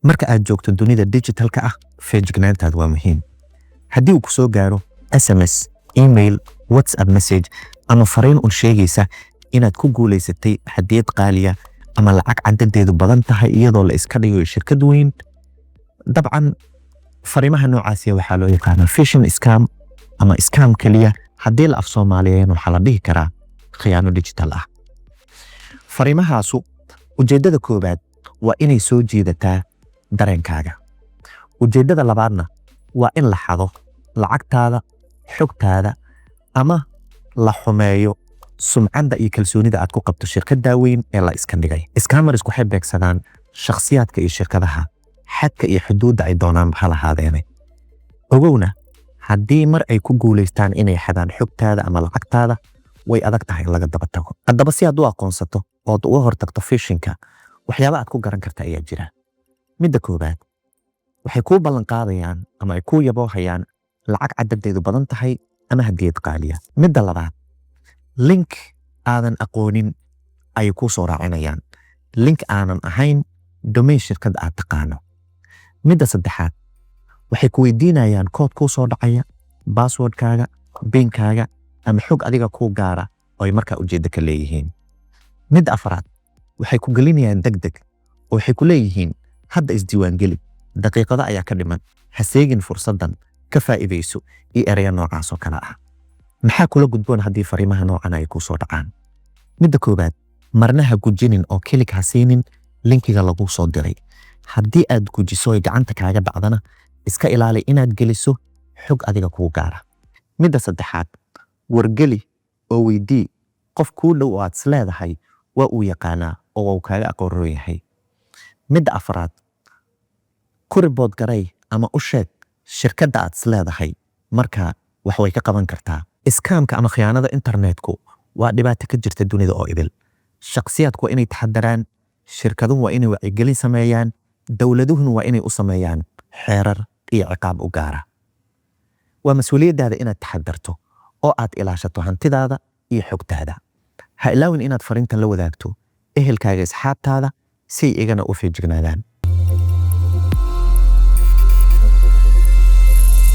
marka aad joogto dunida digitalka ah feejignaantaadu waa muhiim. haddii uu ku soo gaaro SMS, email, WhatsApp message ama fariin un sheegaysa inaad ku guulaysatay hadiyad qaaliya ama lacag cadadeedu badan tahay iyadoo la iska dhigayo shirkad weyn, dabcan fariimaha noocaasi waxaa loo yaqaanaa phishing scam ama scam kaliya. haddii la af Soomaaliyeyn waxaa la dhihi karaa khiyaano digital ah. fariimahaasu ujeedada koobaad waa inay soo jiidataa dareenkaaga. ujeedada labaadna waa in la xado lacagtaada, xogtaada ama la xumeeyo sumcadda iyo kalsoonida aad ku qabto shirkadda weyn ee la iska dhigay. Scammers waxay beegsadaan shakhsiyaadka iyo shirkadaha xadka iyo xuduudda ay doonaan ha lahaadeene. ogowna haddii mar ay ku guulaystaan inay xadaan xogtaada ama lacagtaada way adag tahay in laga daba tago. haddaba si aad u aqoonsato ood uga hortagto phishinka, waxyaaba aad ku garan karta ayaa jira. midda koobaad, waxay kuu ballan qaadayaan ama ay kuu yaboohayaan lacag cadadeedu badan tahay ama hadiyad qaaliya. midda labaad, link aadan aqoonin ayay kuu soo raacinayaan, link aanan ahayn domain shirkad aad taqaano. midda saddexaad, waxay ku weydiinayaan kood kuu soo dhacaya, passwordkaaga, binkaaga ama xog adiga kuu gaara oo ay markaa ujeeddo ka leeyihiin. midda afraad, waxay ku gelinayaan degdeg oo waxay ku leeyihiin hadda isdiiwaangeli, daqiiqado ayaa ka dhiman, ha seegin fursaddan, ka faa'iidayso iyo ereya noocaas oo kale ah. maxaa kula gudboon haddii fariimaha noocan ay kuu soo dhacaan? midda koobaad, marna ha gujinin oo kilik ha siinin linkiga lagu soo diray. haddii aad gujiso ay gacanta kaaga dhacdana iska ilaali inaad geliso xog adiga kuu gaara. midda saddexaad, wargeli oo weydii qof kuu dhow oo aad isleedahay waa uu yaqaanaa oo waa uu kaaga aqoon yahay. midda afraad, ku ribood garay ama u sheeg shirkadda aad isleedahay markaa wax way ka qaban kartaa. iskaamka ama khiyaanada internetku waa dhibaato ka jirta dunida oo idil. shakhsiyaadku waa inay taxadaraan, shirkaduhu waa inay wacyigelin sameeyaan, dowladuhuna waa inay u sameeyaan xeerar iyo ciqaab u gaara. waa mas'uuliyaddaada inaad taxadarto oo aad ilaashato hantidaada iyo xogtaada. ha ilaawin inaad fariintan la wadaagto ehelkaaga, asxaabtaada si ay igana u feejignaadaan.